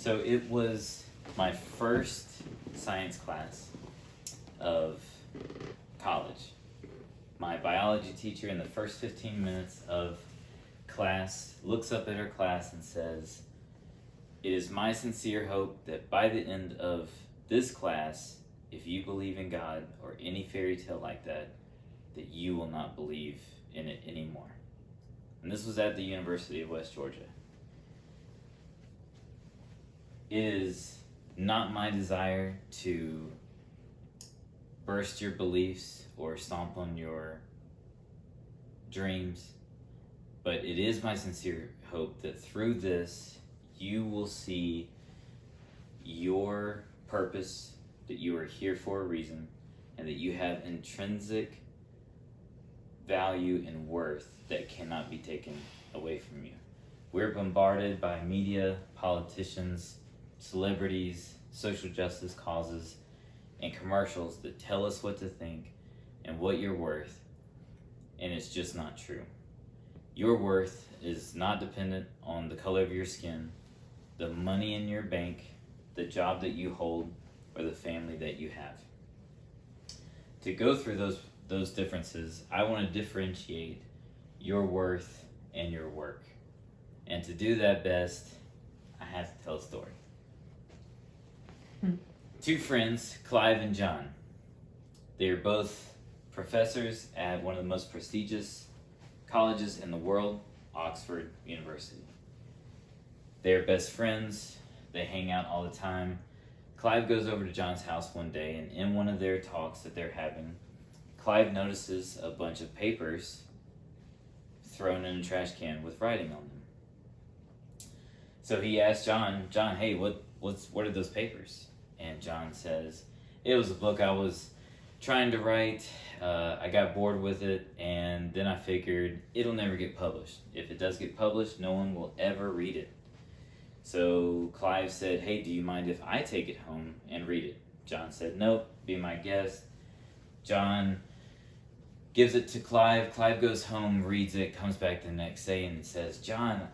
So it was my first science class of college. My biology teacher, in the first 15 minutes of class, looks up at her class and says, "It is my sincere hope that by the end of this class, if you believe in God or any fairy tale like that, that you will not believe in it anymore." And this was at the University of West Georgia. It is not my desire to burst your beliefs or stomp on your dreams, but it is my sincere hope that through this you will see your purpose, that you are here for a reason, and that you have intrinsic value and worth that cannot be taken away from you. We're bombarded by media, politicians, celebrities, social justice causes, and commercials that tell us what to think and what you're worth, and it's just not true. Your worth is not dependent on the color of your skin, the money in your bank, the job that you hold, or the family that you have. To go through those differences, I want to differentiate your worth and your work. And to do that best, I have to tell a story. Two friends, Clive and John. They are both professors at one of the most prestigious colleges in the world, Oxford University. They are best friends. They hang out all the time. Clive goes over to John's house one day, and in one of their talks that they're having, Clive notices a bunch of papers thrown in a trash can with writing on them. So he asks John, "Hey, what are those papers?" And John says, "It was a book I was trying to write. I got bored with it, and then I figured it'll never get published. If it does get published, no one will ever read it." So Clive said, "Hey, do you mind if I take it home and read it?" John said, "Nope, be my guest." John gives it to Clive. Clive goes home, reads it, comes back the next day, and says, "John,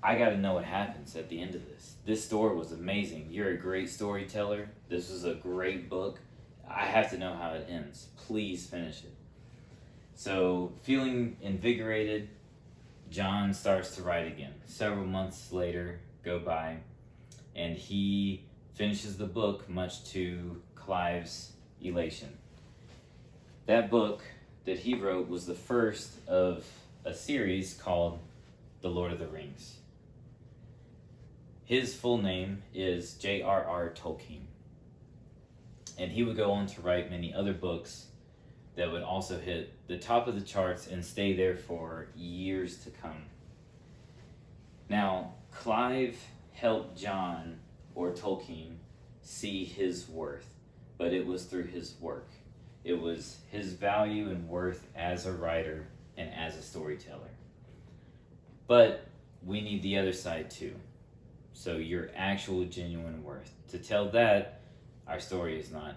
I got to know what happens at the end of this. This story was amazing. You're a great storyteller. This was a great book. I have to know how it ends. Please finish it." So, feeling invigorated, John starts to write again. Several months later go by, and he finishes the book, much to Clive's elation. That book that he wrote was the first of a series called The Lord of the Rings. His full name is J.R.R. Tolkien. And he would go on to write many other books that would also hit the top of the charts and stay there for years to come. Now, Clive helped John, or Tolkien, see his worth, but it was through his work. It was his value and worth as a writer and as a storyteller. But we need the other side too. So your actual genuine worth. To tell that, our story is not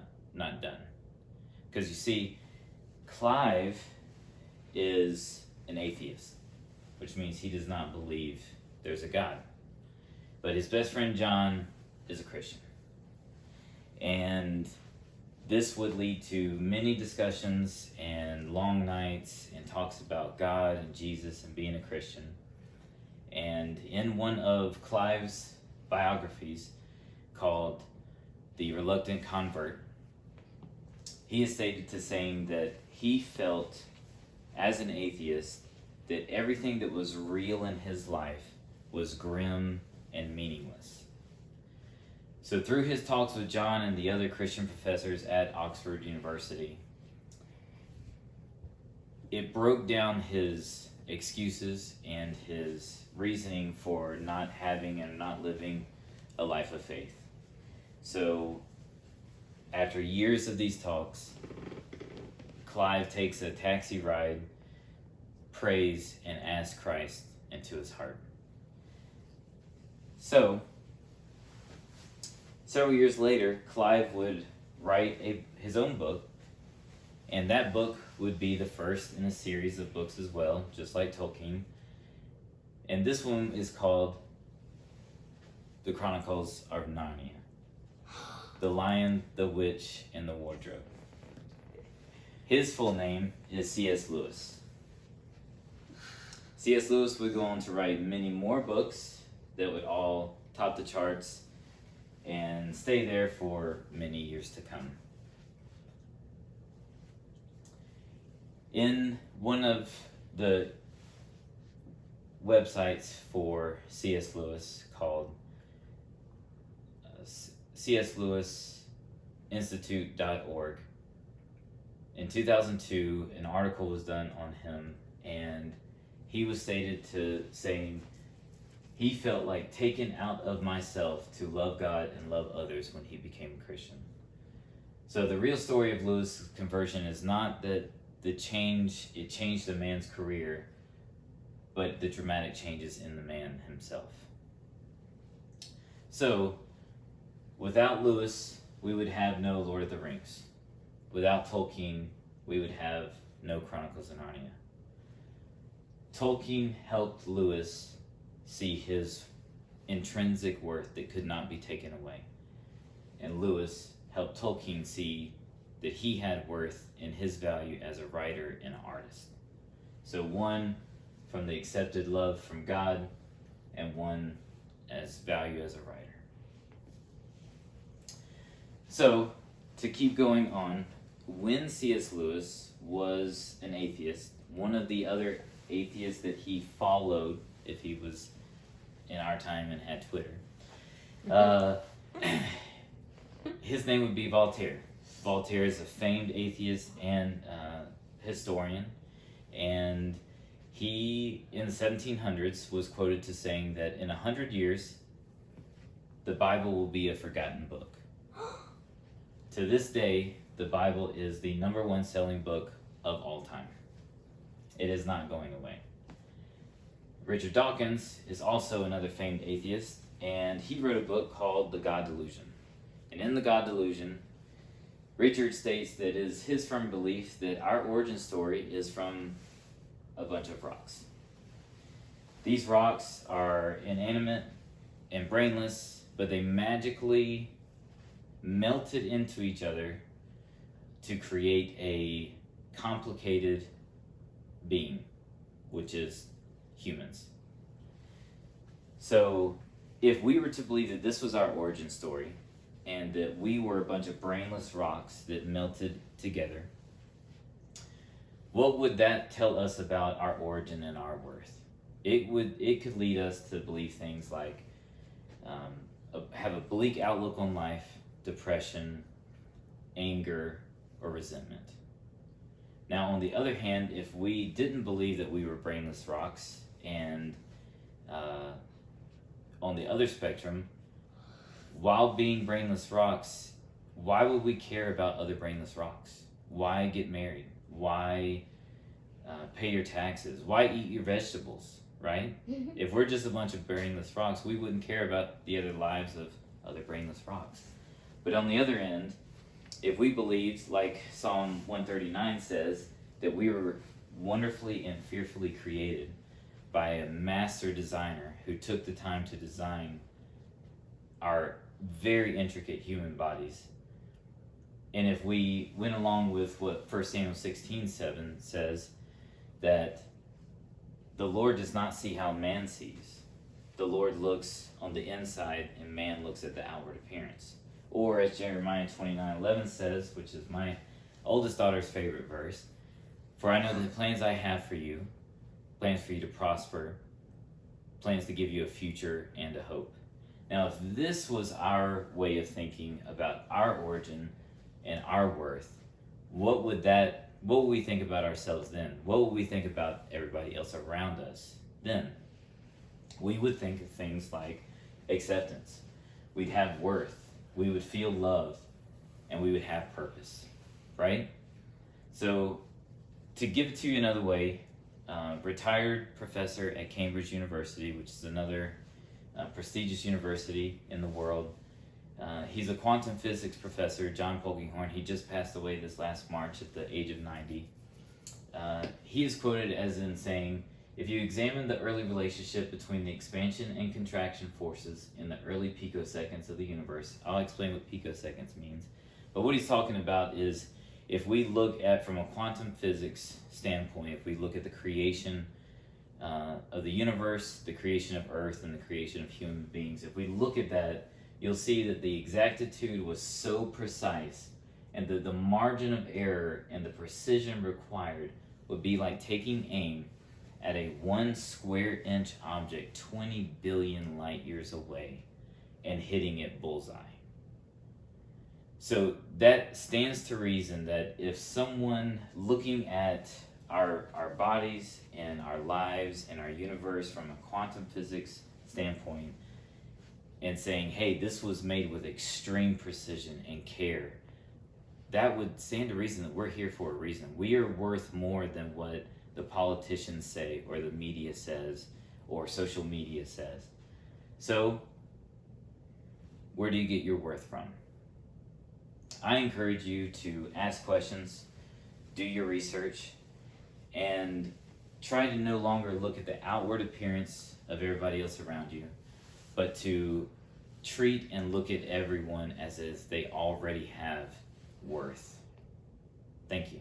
done. Because you see, Clive is an atheist, which means he does not believe there's a God. But his best friend John is a Christian. And this would lead to many discussions and long nights and talks about God and Jesus and being a Christian. And in one of Clive's biographies called The Reluctant Convert, he is stated to saying that he felt as an atheist that everything that was real in his life was grim and meaningless. So through his talks with John and the other Christian professors at Oxford University, it broke down his excuses and his reasoning for not having and not living a life of faith. So after years of these talks, Clive takes a taxi ride, prays, and asks Christ into his heart. So several years later, Clive would write his own book, and that book would be the first in a series of books as well, just like Tolkien. And this one is called The Chronicles of Narnia. The Lion, the Witch, and the Wardrobe. His full name is C.S. Lewis. C.S. Lewis would go on to write many more books that would all top the charts and stay there for many years to come. In one of the websites for C.S. Lewis called cslewisinstitute.org, in 2002, an article was done on him, and he was stated to saying he felt like taken out of myself to love God and love others when he became a Christian. So the real story of Lewis' conversion is not that it changed a man's career, but the dramatic changes in the man himself. So, without Lewis, we would have no Lord of the Rings. Without Tolkien, we would have no Chronicles of Narnia. Tolkien helped Lewis see his intrinsic worth that could not be taken away. And Lewis helped Tolkien see that he had worth in his value as a writer and an artist. So one from the accepted love from God, and one as value as a writer. So, to keep going on, when C.S. Lewis was an atheist, one of the other atheists that he followed, if he was in our time and had Twitter, his name would be Voltaire. Voltaire is a famed atheist and historian, and he, in the 1700s, was quoted to saying that in 100 years, the Bible will be a forgotten book. To this day, the Bible is the number one selling book of all time. It is not going away. Richard Dawkins is also another famed atheist, and he wrote a book called The God Delusion. And in The God Delusion, Richard states that it is his firm belief that our origin story is from a bunch of rocks. These rocks are inanimate and brainless, but they magically melted into each other to create a complicated being, which is humans. So, if we were to believe that this was our origin story, and that we were a bunch of brainless rocks that melted together, what would that tell us about our origin and our worth? It could lead us to believe things like have a bleak outlook on life, depression, anger, or resentment. Now, on the other hand, if we didn't believe that we were brainless rocks, and on the other spectrum, while being brainless rocks, why would we care about other brainless rocks? Why get married? Why pay your taxes? Why eat your vegetables, right? If we're just a bunch of brainless rocks, we wouldn't care about the other lives of other brainless rocks. But on the other end, if we believed, like Psalm 139 says, that we were wonderfully and fearfully created by a master designer who took the time to design our very intricate human bodies, and if we went along with what 1 Samuel 16:7 says, that the Lord does not see how man sees. The Lord looks on the inside, and man looks at the outward appearance. Or as Jeremiah 29:11 says, which is my oldest daughter's favorite verse, for I know the plans I have for you, plans for you to prosper, plans to give you a future and a hope. Now, if this was our way of thinking about our origin and our worth, what would we think about ourselves then? What would we think about everybody else around us then? We would think of things like acceptance. We'd have worth. We would feel loved, and we would have purpose, right? So, to give it to you another way, retired professor at Cambridge University, which is another prestigious university in the world. He's a quantum physics professor, John Polkinghorne. He just passed away this last March at the age of 90. He is quoted as in saying, If you examine the early relationship between the expansion and contraction forces in the early picoseconds of the universe, I'll explain what picoseconds means. But what he's talking about is if we look at, from a quantum physics standpoint, if we look at the creation of the universe, the creation of Earth, and the creation of human beings, if we look at that, you'll see that the exactitude was so precise, and the margin of error and the precision required would be like taking aim at a 1 square inch object 20 billion light years away and hitting it bullseye. So that stands to reason that if someone looking at our bodies and our lives and our universe from a quantum physics standpoint and saying, hey, this was made with extreme precision and care, that would stand to reason that we're here for a reason. We are worth more than what the politicians say or the media says or social media says. So where do you get your worth from? I encourage you to ask questions, do your research, and try to no longer look at the outward appearance of everybody else around you, but to treat and look at everyone as if they already have worth. Thank you.